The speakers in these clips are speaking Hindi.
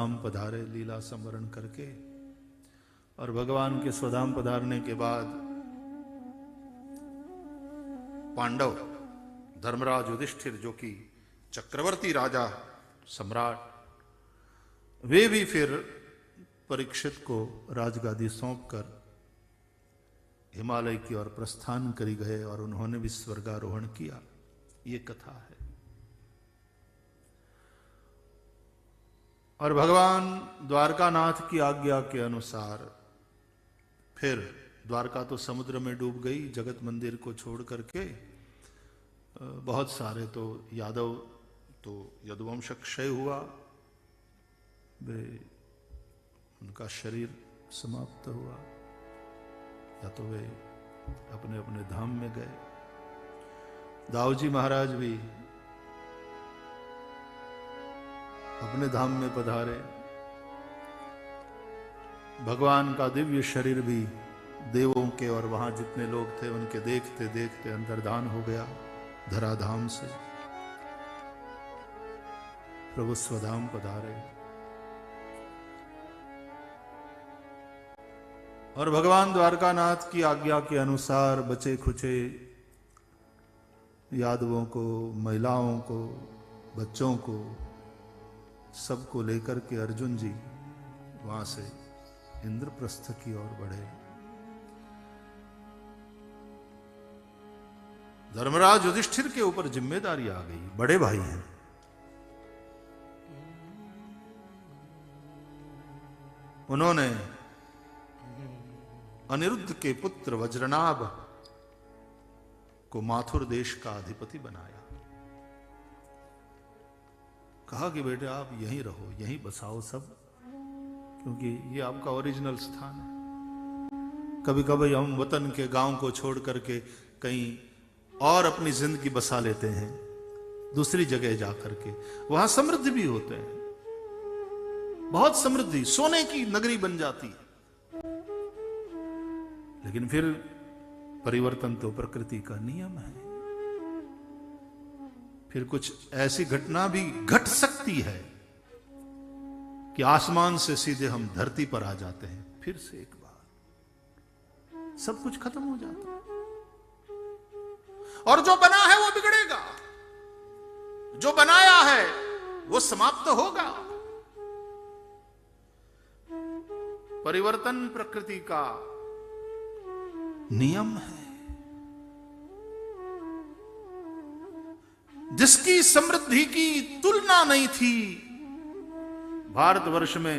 स्वधाम पधारे लीला स्मरण करके। और भगवान के स्वधाम पधारने के बाद पांडव धर्मराज युधिष्ठिर जो कि चक्रवर्ती राजा सम्राट, वे भी फिर परीक्षित को राजगादी सौंपकर हिमालय की ओर प्रस्थान करी गए और उन्होंने भी स्वर्गारोहण किया। ये कथा है। और भगवान द्वारकानाथ की आज्ञा के अनुसार फिर द्वारका तो समुद्र में डूब गई, जगत मंदिर को छोड़ करके बहुत सारे तो यादव तो यदुवंश क्षय हुआ, वे उनका शरीर समाप्त हुआ, या तो वे अपने अपने धाम में गए। दाऊजी महाराज भी अपने धाम में पधारे। भगवान का दिव्य शरीर भी देवों के और वहां जितने लोग थे उनके देखते देखते अंतर्धान हो गया धराधाम से। प्रभु स्वधाम पधारे और भगवान द्वारकानाथ की आज्ञा के अनुसार बचे खुचे यादवों को, महिलाओं को, बच्चों को, सबको लेकर के अर्जुन जी वहां से इंद्रप्रस्थ की ओर बढ़े। धर्मराज युधिष्ठिर के ऊपर जिम्मेदारी आ गई, बड़े भाई हैं। उन्होंने अनिरुद्ध के पुत्र वज्रनाभ को माथुर देश का अधिपति बनाया। कहा कि बेटे आप यहीं रहो, यहीं बसाओ सब, क्योंकि ये आपका ओरिजिनल स्थान है। कभी कभी हम वतन के गांव को छोड़ करके कहीं और अपनी जिंदगी बसा लेते हैं दूसरी जगह जाकर के, वहां समृद्धि भी होते हैं, बहुत समृद्धि, सोने की नगरी बन जाती है। लेकिन फिर परिवर्तन तो प्रकृति का नियम है। फिर कुछ ऐसी घटना भी घट सकती है कि आसमान से सीधे हम धरती पर आ जाते हैं, फिर से एक बार सब कुछ खत्म हो जाता है। और जो बना है वो बिगड़ेगा, जो बनाया है वो समाप्त होगा। परिवर्तन प्रकृति का नियम है। जिसकी समृद्धि की तुलना नहीं थी भारतवर्ष में,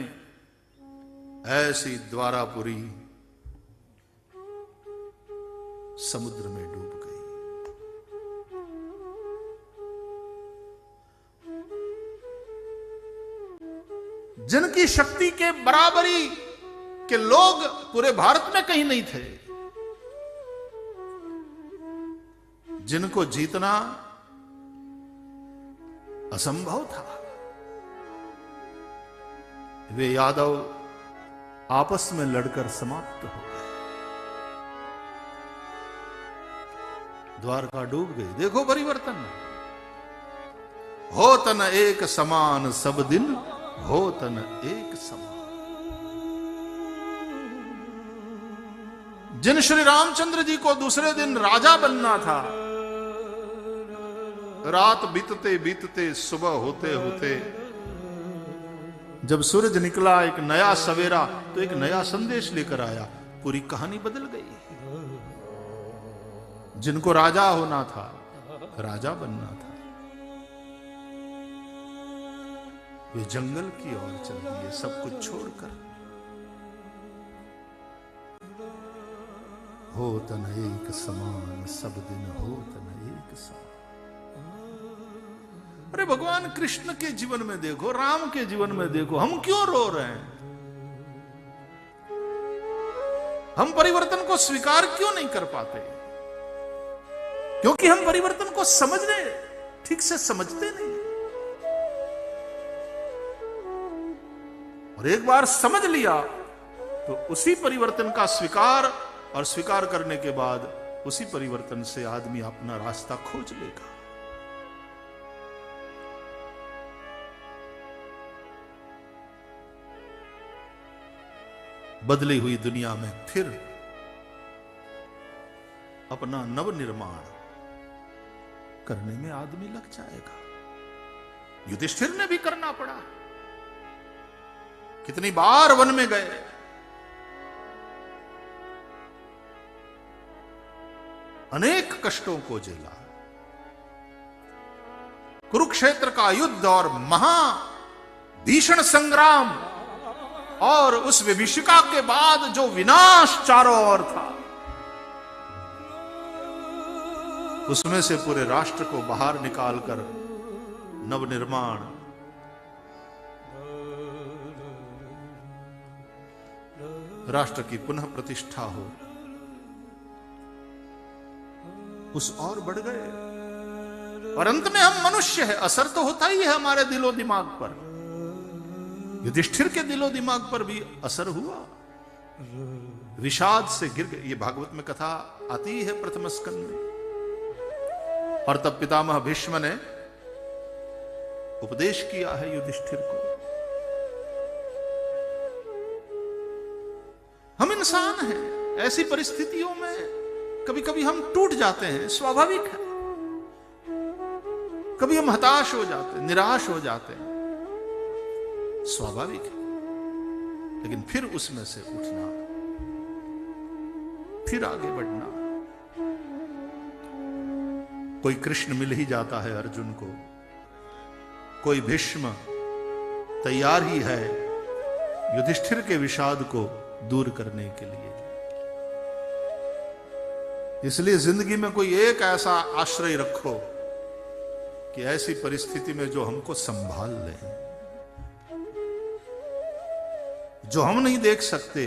ऐसी द्वारापुरी समुद्र में डूब गई। जिनकी शक्ति के बराबरी के लोग पूरे भारत में कहीं नहीं थे, जिनको जीतना असंभव था, वे यादव आपस में लड़कर समाप्त हो गए। द्वारका डूब गई। देखो परिवर्तन। हो तन एक समान सब दिन, हो तन एक समान। जिन श्री रामचंद्र जी को दूसरे दिन राजा बनना था, रात बीतते बीतते सुबह होते होते जब सूरज निकला, एक नया सवेरा, तो एक नया संदेश लेकर आया, पूरी कहानी बदल गई। जिनको राजा होना था, राजा बनना था, वे जंगल की ओर चल दिए सब कुछ छोड़कर। हो तन एक समान सब दिन, हो तन एक समान। अरे भगवान कृष्ण के जीवन में देखो, राम के जीवन में देखो, हम क्यों रो रहे हैं? हम परिवर्तन को स्वीकार क्यों नहीं कर पाते? क्योंकि हम परिवर्तन को समझने ठीक से समझते नहीं। और एक बार समझ लिया तो उसी परिवर्तन का स्वीकार, और स्वीकार करने के बाद उसी परिवर्तन से आदमी अपना रास्ता खोज लेगा। बदली हुई दुनिया में फिर अपना नवनिर्माण करने में आदमी लग जाएगा। युधिष्ठिर ने भी करना पड़ा। कितनी बार वन में गए, अनेक कष्टों को झेला। कुरुक्षेत्र का युद्ध और महा भीषण संग्राम और उस विभीषिका के बाद जो विनाश चारों ओर था, उसमें से पूरे राष्ट्र को बाहर निकालकर नवनिर्माण, राष्ट्र की पुनः प्रतिष्ठा हो, उस और बढ़ गए। और अंत में हम मनुष्य है, असर तो होता ही है हमारे दिलो दिमाग पर। युधिष्ठिर के दिलो दिमाग पर भी असर हुआ, विषाद से गिर गए। ये भागवत में कथा आती है प्रथम स्कंद में। और तब पितामह भीष्म ने उपदेश किया है युधिष्ठिर को। हम इंसान हैं, ऐसी परिस्थितियों में कभी कभी हम टूट जाते हैं, स्वाभाविक है। कभी हम हताश हो जाते हैं, निराश हो जाते हैं, स्वाभाविक है। लेकिन फिर उसमें से उठना, फिर आगे बढ़ना। कोई कृष्ण मिल ही जाता है अर्जुन को, कोई भीष्म तैयार ही है युधिष्ठिर के विषाद को दूर करने के लिए। इसलिए जिंदगी में कोई एक ऐसा आश्रय रखो कि ऐसी परिस्थिति में जो हमको संभाल ले, जो हम नहीं देख सकते,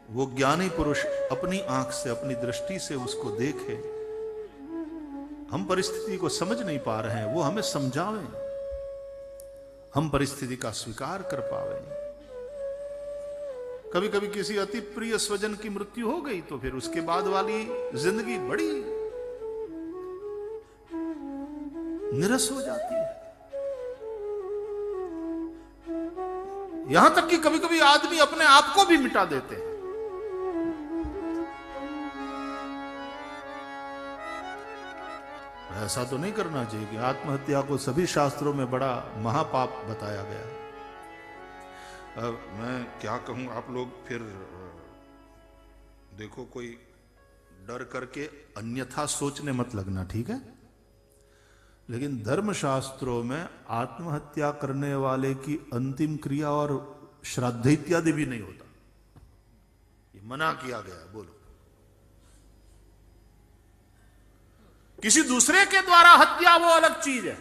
वो ज्ञानी पुरुष अपनी आंख से, अपनी दृष्टि से उसको देखे। हम परिस्थिति को समझ नहीं पा रहे हैं, वो हमें समझावें, हम परिस्थिति का स्वीकार कर पावे। कभी कभी किसी अति प्रिय स्वजन की मृत्यु हो गई तो फिर उसके बाद वाली जिंदगी बड़ी निरस हो जाती है। यहां तक कि कभी कभी आदमी अपने आप को भी मिटा देते हैं। ऐसा तो नहीं करना चाहिए कि आत्महत्या को सभी शास्त्रों में बड़ा महापाप बताया गया। अब मैं क्या कहूं, आप लोग फिर देखो, कोई डर करके अन्यथा सोचने मत लगना, ठीक है? लेकिन धर्मशास्त्रों में आत्महत्या करने वाले की अंतिम क्रिया और श्राद्ध इत्यादि भी नहीं होता, ये मना किया गया। बोलो, किसी दूसरे के द्वारा हत्या वो अलग चीज है,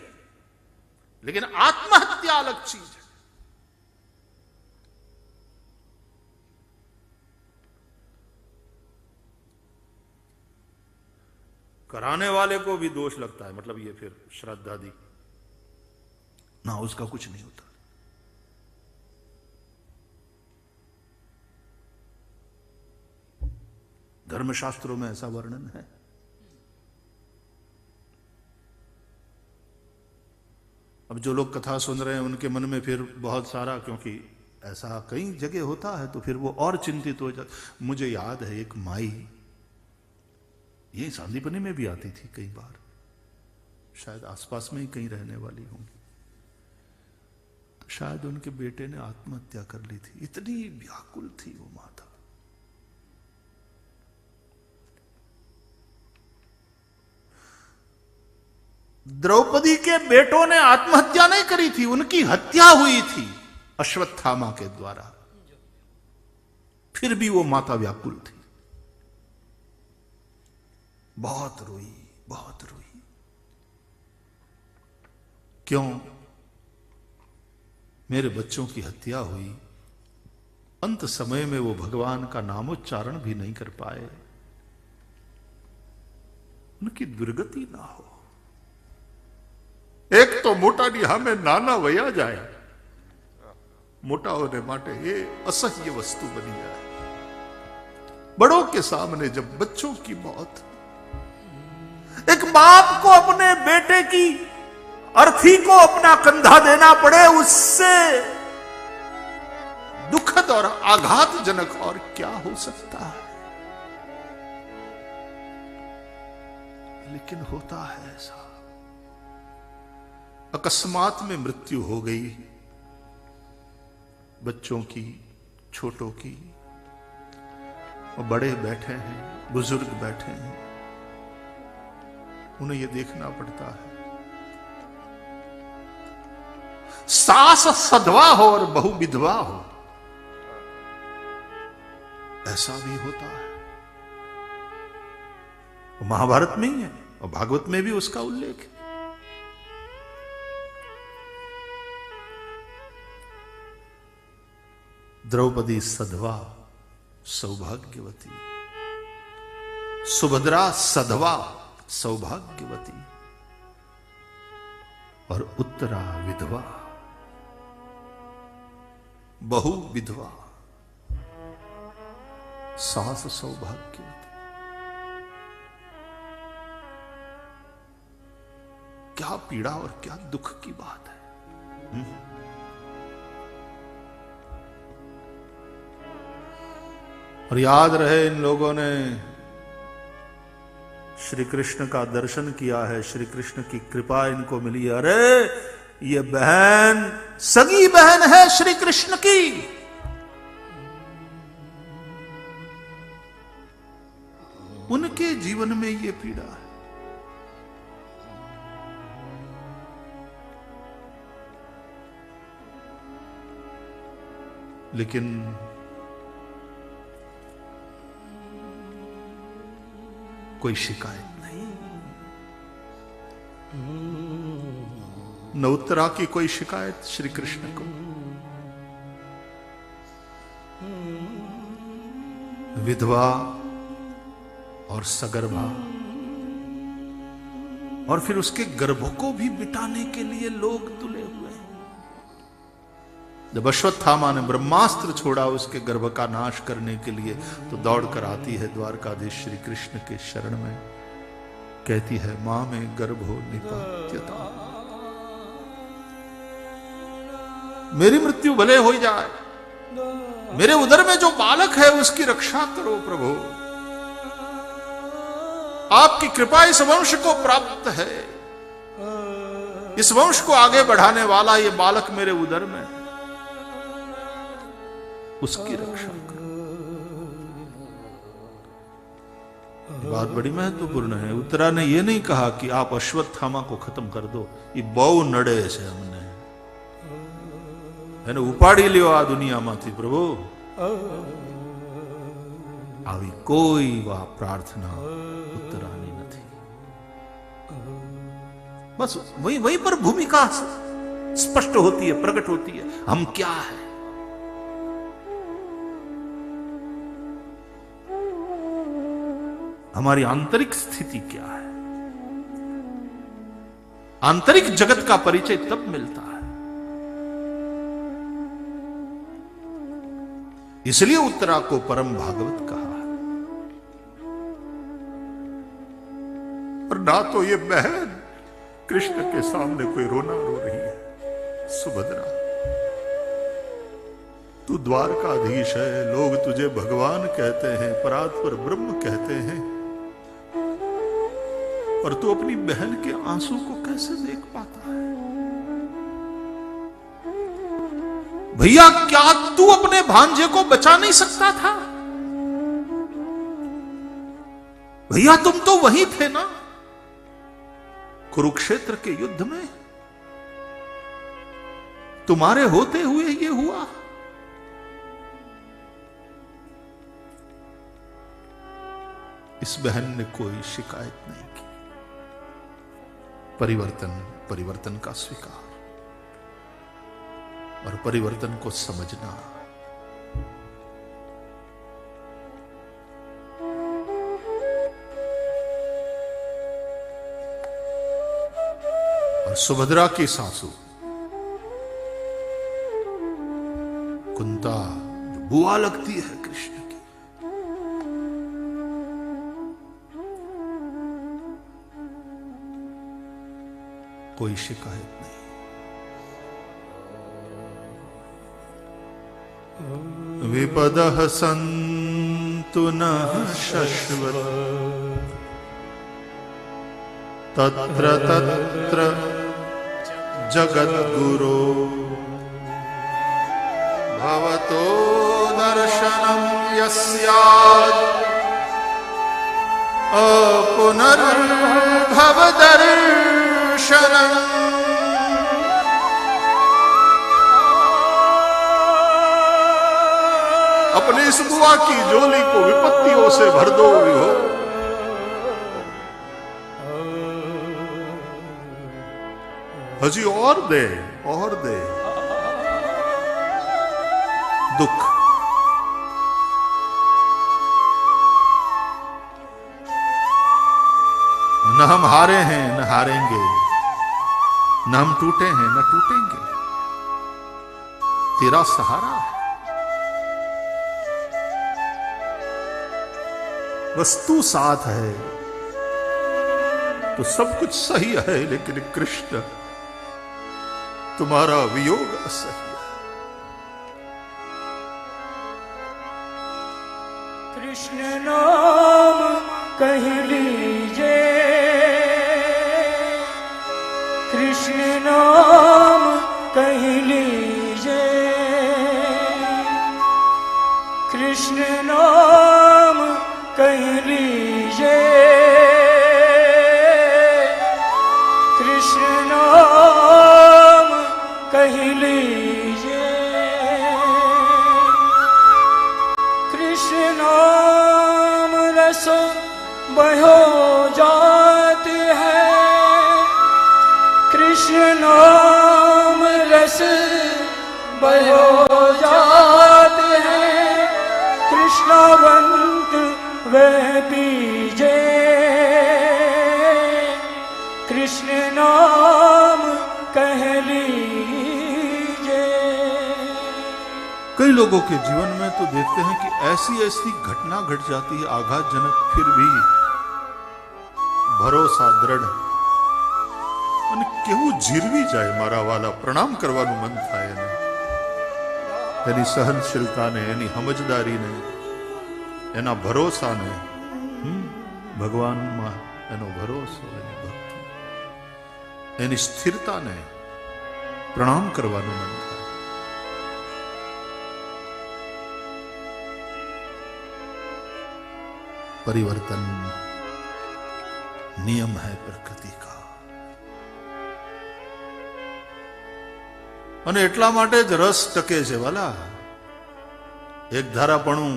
लेकिन आत्महत्या अलग चीज है। कराने वाले को भी दोष लगता है, मतलब ये फिर श्राद्ध आदि ना, उसका कुछ नहीं होता। धर्मशास्त्रों में ऐसा वर्णन है। अब जो लोग कथा सुन रहे हैं उनके मन में फिर बहुत सारा, क्योंकि ऐसा कई जगह होता है, तो फिर वो और चिंतित हो जाते। मुझे याद है एक माई, ये सांदीपनी में भी आती थी कई बार, शायद आसपास में ही कहीं रहने वाली होंगी। तो शायद उनके बेटे ने आत्महत्या कर ली थी। इतनी व्याकुल थी वो माता। द्रौपदी के बेटों ने आत्महत्या नहीं करी थी, उनकी हत्या हुई थी अश्वत्थामा के द्वारा। फिर भी वो माता व्याकुल थी, बहुत रोई, बहुत रोई। क्यों? मेरे बच्चों की हत्या हुई, अंत समय में वो भगवान का नामोच्चारण भी नहीं कर पाए, उनकी दुर्गति ना हो। एक तो मोटा हमें नाना वया जाए, मोटा होने माटे ये असह्य वस्तु बनी जाए। बड़ों के सामने जब बच्चों की मौत, एक बाप को अपने बेटे की अर्थी को अपना कंधा देना पड़े, उससे दुखद और आघातजनक और क्या हो सकता है। लेकिन होता है ऐसा। अकस्मात में मृत्यु हो गई बच्चों की, छोटों की, और बड़े बैठे हैं, बुजुर्ग बैठे हैं, उन्हें यह देखना पड़ता है। सास सधवा हो और बहू विधवा हो, ऐसा भी होता है। महाभारत में ही है और भागवत में भी उसका उल्लेख है। द्रौपदी सधवा सौभाग्यवती, सुभद्रा सधवा सौभाग्यवती, और उत्तरा विधवा, बहु विधवा, सास सौभाग्यवती। क्या पीड़ा और क्या दुख की बात है। और याद रहे, इन लोगों ने श्री कृष्ण का दर्शन किया है, श्री कृष्ण की कृपा इनको मिली है। अरे ये बहन सगी बहन है श्री कृष्ण की। उनके जीवन में ये पीड़ा है। लेकिन कोई शिकायत नहीं, न उत्तरा की कोई शिकायत श्री कृष्ण को। विधवा और सगर्भा, और फिर उसके गर्भ को भी मिटाने के लिए लोग तुले हुए हैं। जब अश्वत्थामा ने ब्रह्मास्त्र छोड़ा उसके गर्भ का नाश करने के लिए, तो दौड़कर आती है द्वारकाधीश श्री कृष्ण के शरण में, कहती है मां में गर्भो निपात्यता, मेरी मृत्यु भले हो जाए, मेरे उदर में जो बालक है उसकी रक्षा करो प्रभु। आपकी कृपा इस वंश को प्राप्त है, इस वंश को आगे बढ़ाने वाला ये बालक मेरे उदर में, उसकी रक्षा करो। बात बड़ी महत्वपूर्ण है। उत्तरा ने यह नहीं कहा कि आप अश्वत्थामा को खत्म कर दो, ये बहु नड़े से हमने है ना उपाड़ी लियो आ दुनिया माथी प्रभु। આવી કોઈ વા प्रार्थना उत्तरानी नहीं। बस वही पर भूमिका स्पष्ट होती है, प्रकट होती है, हम क्या है। हमारी आंतरिक स्थिति क्या है। आंतरिक जगत का परिचय तब मिलता है। इसलिए उत्तरा को परम भागवत कहा। और ना तो ये बहन कृष्ण के सामने कोई रोना रो रही है। सुभद्रा, तू द्वारकाधीश है, लोग तुझे भगवान कहते हैं, परात्पर ब्रह्म कहते हैं, और तू अपनी बहन के आंसू को कैसे देख पाता है। भैया क्या तू अपने भांजे को बचा नहीं सकता था? भैया तुम तो वहीं थे ना कुरुक्षेत्र के युद्ध में, तुम्हारे होते हुए ये हुआ। इस बहन ने कोई शिकायत नहीं की। परिवर्तन का स्वीकार और परिवर्तन को समझना। और सुभद्रा की सासू कुंता जो बुआ लगती है कृष्ण की, कोई शिकायत नहीं। विपदः सन्तु नः शश्वत् तत्र तत्र जगद्गुरो भवतो दर्शनं यस्यात् अपुनर्भवदर्शनम्। अपनी इस बुआ की झोली को विपत्तियों से भर दो विभो। हजी और दे दुख। न हम हारे हैं न हारेंगे, न हम टूटे हैं न टूटेंगे, तेरा सहारा है। बस तू साथ है तो सब कुछ सही है, लेकिन कृष्ण तुम्हारा वियोग असह्य। कृष्ण नाम कह लीजे, कृष्ण नाम कह लीजे, कृष्ण नाम कह लीजे, कृष्ण नाम कह लीजे, कृष्ण नाम रस बहो जात है, कृष्ण नाम रस बहो जात है, कृष्णवंत वह पीजे, कृष्ण नाम कह लीजे। कई लोगों के जीवन में तो देखते हैं कि ऐसी ऐसी घटना घट जाती है आघातजनक, फिर भी भरोसा दृढ़ અને કેવું જીરવી જાય મારા વાલા, પ્રણામ કરવાનું મન થાય એને, એની સહનશીલતાને, એની સમજદારીને, એના ભરોસાને, ભગવાનમાં એનો ભરોસો, એની ભક્તિ, એની સ્થિરતાને પ્રણામ કરવાનું મન થાય। परिवर्तन नियम है प्रकृति का, અને એટલા માટે જ રસ ટકે છે વાલા। એક ધારાપણું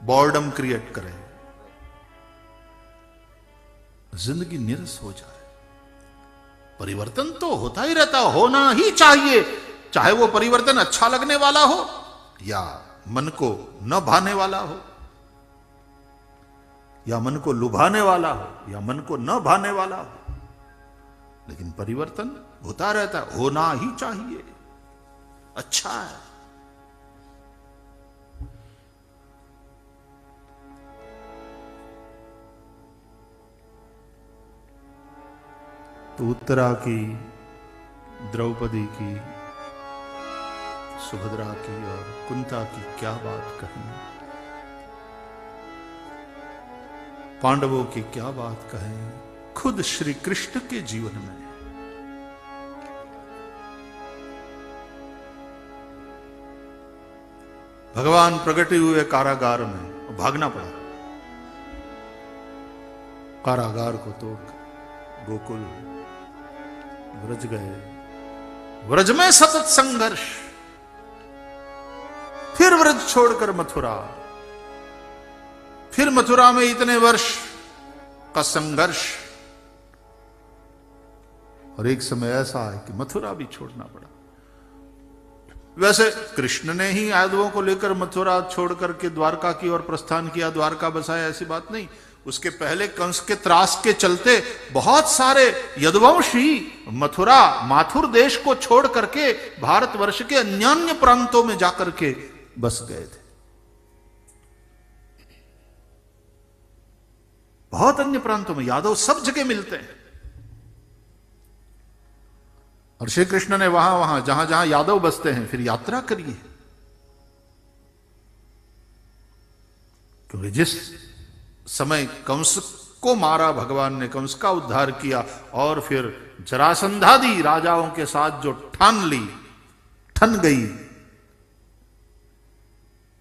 બોર્डम क्रिएट करे, जिंदगी निरस हो जाए। परिवर्तन तो होता ही रहता, होना ही चाहिए, चाहे वो परिवर्तन अच्छा लगने वाला हो या मन को न भाने वाला हो, या मन को लुभाने वाला हो या मन को न भाने वाला हो, लेकिन परिवर्तन होता रहता है, होना ही चाहिए, अच्छा है। तो उत्तरा की, द्रौपदी की, सुभद्रा की और कुंता की क्या बात कही, पांडवों की क्या बात कहें, खुद श्री कृष्ण के जीवन में भगवान प्रकट हुए कारागार में, भागना पड़ा, कारागार को तोड़कर गोकुल व्रज गए। व्रज में सतत संघर्ष, फिर व्रज छोड़कर मथुरा, फिर मथुरा में इतने वर्ष का संघर्ष, और एक समय ऐसा है कि मथुरा भी छोड़ना पड़ा। वैसे कृष्ण ने ही यादवों को लेकर मथुरा छोड़कर के द्वारका की ओर प्रस्थान किया, द्वारका बसाया, ऐसी बात नहीं। उसके पहले कंस के त्रास के चलते बहुत सारे यदुवंश ही मथुरा, माथुर देश को छोड़ करके भारतवर्ष के अन्य प्रांतों में जाकर के बस गए थे। बहुत अन्य प्रांतों में यादव सब जगह मिलते हैं, और श्री कृष्ण ने वहां जहां जहां यादव बसते हैं फिर यात्रा करिए, क्योंकि जिस समय कंस को मारा भगवान ने, कंस का उद्धार किया, और फिर जरासंधादि राजाओं के साथ जो ठन गई,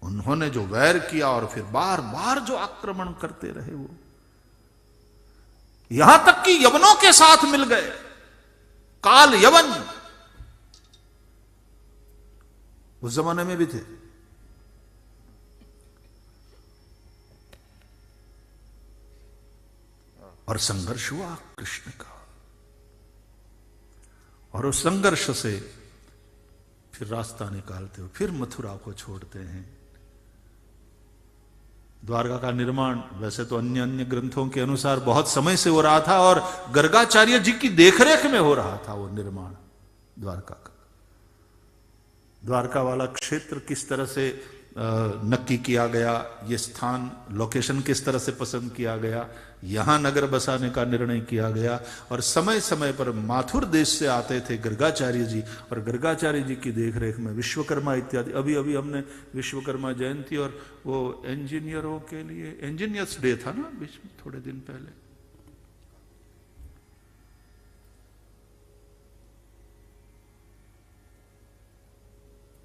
उन्होंने जो वैर किया और फिर बार बार जो आक्रमण करते रहे, वो यहां तक कि यवनों के साथ मिल गए, काल यवन उस जमाने में भी थे। और संघर्ष हुआ कृष्ण का, और उस संघर्ष से फिर रास्ता निकालते हुए फिर मथुरा को छोड़ते हैं। द्वारका का निर्माण वैसे तो अन्य अन्य ग्रंथों के अनुसार बहुत समय से हो रहा था, और गर्गाचार्य जी की देखरेख में हो रहा था वो निर्माण द्वारका का। द्वारका वाला क्षेत्र किस तरह से नक्की किया गया, ये स्थान लोकेशन किस तरह से पसंद किया गया, यहां नगर बसाने का निर्णय किया गया, और समय समय पर माथुर देश से आते थे गर्गाचार्य जी, और गर्गाचार्य जी की देखरेख में विश्वकर्मा इत्यादि। अभी अभी हमने विश्वकर्मा जयंती और वो इंजीनियरों के लिए इंजीनियर्स डे था ना बीच में थोड़े दिन पहले,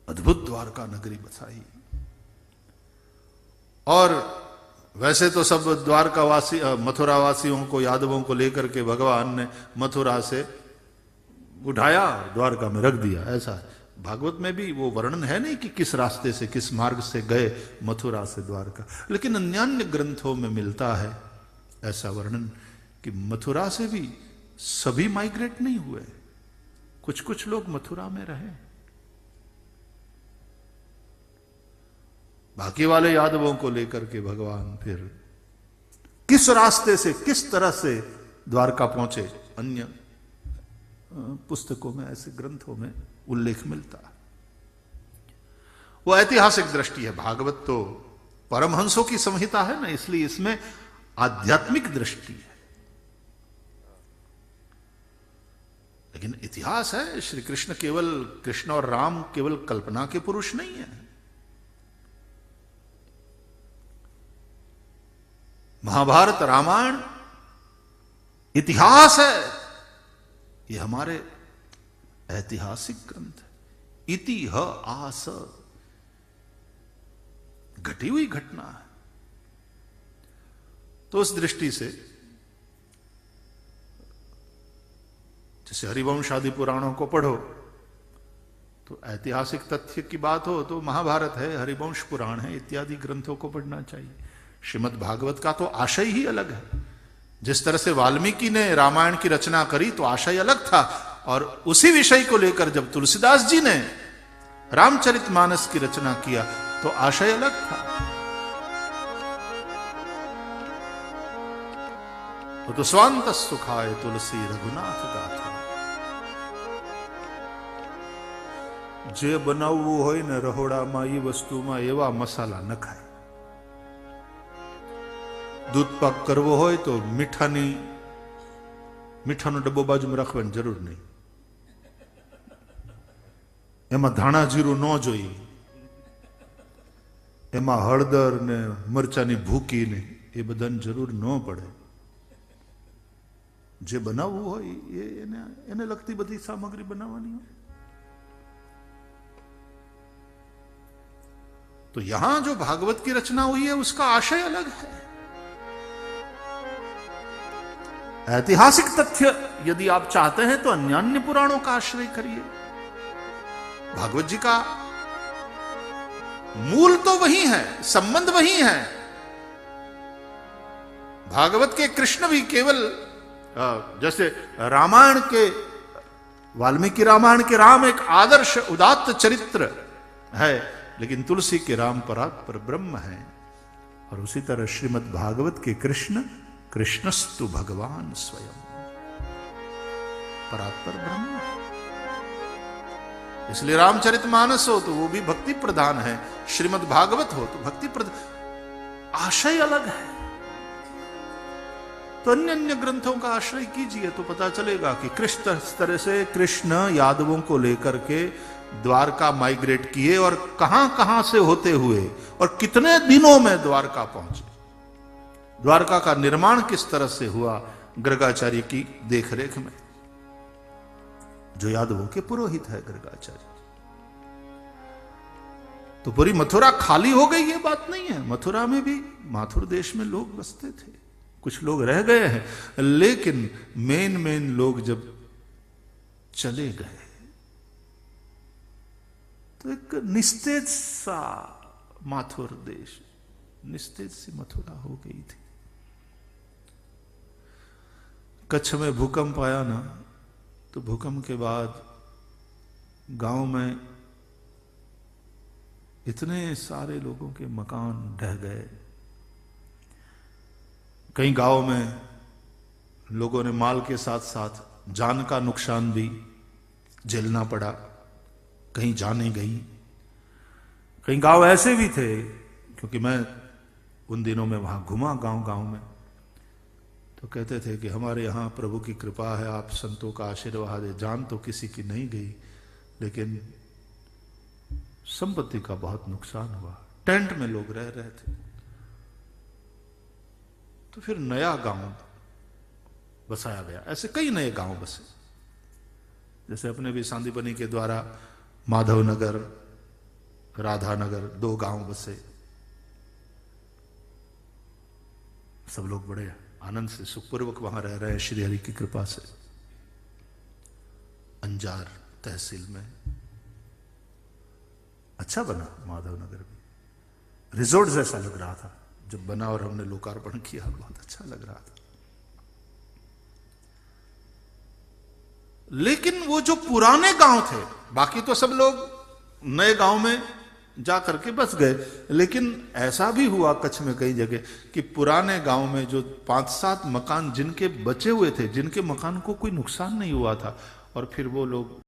अद्भुत द्वारका नगरी बसाई। और वैसे तो सब द्वारकावासी मथुरावासियों को, यादवों को लेकर के भगवान ने मथुरा से उठाया, द्वारका में रख दिया, ऐसा है। भागवत में भी वो वर्णन है नहीं कि किस रास्ते से, किस मार्ग से गए मथुरा से द्वारका, लेकिन अन्य ग्रंथों में मिलता है ऐसा वर्णन कि मथुरा से भी सभी माइग्रेट नहीं हुए, कुछ कुछ लोग मथुरा में रहे, बाकी वाले यादवों को लेकर के भगवान फिर किस रास्ते से, किस तरह से द्वारका पहुंचे, अन्य पुस्तकों में, ऐसे ग्रंथों में उल्लेख मिलता है। वो ऐतिहासिक दृष्टि है। भागवत तो परमहंसों की संहिता है ना, इसलिए इसमें आध्यात्मिक दृष्टि है। लेकिन इतिहास है। श्री कृष्ण केवल, कृष्ण और राम केवल कल्पना के पुरुष नहीं है। महाभारत रामायण इतिहास है, ये हमारे ऐतिहासिक ग्रंथ है। इतिहास घटी हुई घटना है। तो उस दृष्टि से जैसे हरिवंश आदि पुराणों को पढ़ो तो ऐतिहासिक तथ्य की बात हो तो महाभारत है, हरिवंश पुराण है, इत्यादि ग्रंथों को पढ़ना चाहिए। श्रीमद् भागवत का तो आशय ही अलग है। जिस तरह से वाल्मीकि ने रामायण की रचना करी तो आशय अलग था, और उसी विषय को लेकर जब तुलसीदास जी ने रामचरितमानस की रचना किया तो आशय अलग था। तो स्वांत सुखाय तुलसी रघुनाथ गाथा। जे बनावવું હોય ને રહોડામાં એ વસ્તુમાં એવા મસાલા નખાય। दूध पाक करवो होय तो मीठानो डब्बो बाजू में रखवानी जरूर नहीं। एमा धाणा जीरू न जोईए, एमा हळदर ने मरचानी भूकी ने ए बधाने जरूर न पड़े। जे बनावવું होय एने लगती बधी सामग्री बनावानी होय। तो यहां जो भागवत की रचना हुई है उसका आशय अलग है। ऐतिहासिक तथ्य यदि आप चाहते हैं तो अन्य पुराणों का आश्रय करिए। भागवत जी का मूल तो वही है, संबंध वही है। भागवत के कृष्ण भी केवल जैसे रामायण के, वाल्मीकि रामायण के राम एक आदर्श उदात्त चरित्र है, लेकिन तुलसी के राम परात्पर ब्रह्म है। और उसी तरह श्रीमद् भागवत के कृष्ण, कृष्णस्तु भगवान स्वयं परात्पर ब्रह्म। इसलिए रामचरितमानस हो तो वो भी भक्ति प्रधान है, श्रीमद् भागवत हो तो भक्ति प्रधान। आशय अलग है। तो अन्य ग्रंथों का आश्रय कीजिए तो पता चलेगा कि किस तरह से कृष्ण यादवों को लेकर के द्वारका माइग्रेट किए और कहां कहां से होते हुए और कितने दिनों में द्वारका पहुंचे, द्वारका का निर्माण किस तरह से हुआ गर्गाचार्य की देखरेख में, जो यादवों के पुरोहित है गर्गाचार्य। तो पूरी मथुरा खाली हो गई ये बात नहीं है, मथुरा में भी माथुर देश में लोग बसते थे, कुछ लोग रह गए हैं, लेकिन मेन लोग जब चले गए तो एक निस्तेज सा माथुर देश, निस्तेज सी मथुरा हो गई थी। कच्छ में भूकंप आया ना, तो भूकंप के बाद गांव में इतने सारे लोगों के मकान ढह गए। कई गांव में लोगों ने माल के साथ साथ जान का नुकसान भी झेलना पड़ा, कहीं जाने गई। कई गांव ऐसे भी थे, क्योंकि मैं उन दिनों में वहां घुमा गांव में, तो कहते थे कि हमारे यहां प्रभु की कृपा है, आप संतों का आशीर्वाद है, जान तो किसी की नहीं गई, लेकिन संपत्ति का बहुत नुकसान हुआ। टेंट में लोग रह रहे थे। तो फिर नया गांव बसाया गया। ऐसे कई नए गांव बसे, जैसे अपने भी सांदीपनी के द्वारा माधवनगर, राधानगर 2 गांव बसे। सब लोग बड़े आनंद से सुखपूर्वक वहां रह रहे हैं श्री हरि की कृपा से। अंजार तहसील में अच्छा बना माधवनगर भी, रिजोर्ट जैसा लग रहा था जब बना और हमने लोकार्पण किया, बहुत अच्छा लग रहा था। लेकिन वो जो पुराने गांव थे, बाकी तो सब लोग नए गांव में जा करके बस गए, लेकिन ऐसा भी हुआ कच्छ में कई जगह कि पुराने गांव में जो 5-7 मकान जिनके बचे हुए थे, जिनके मकान को कोई नुकसान नहीं हुआ था, और फिर वो लोग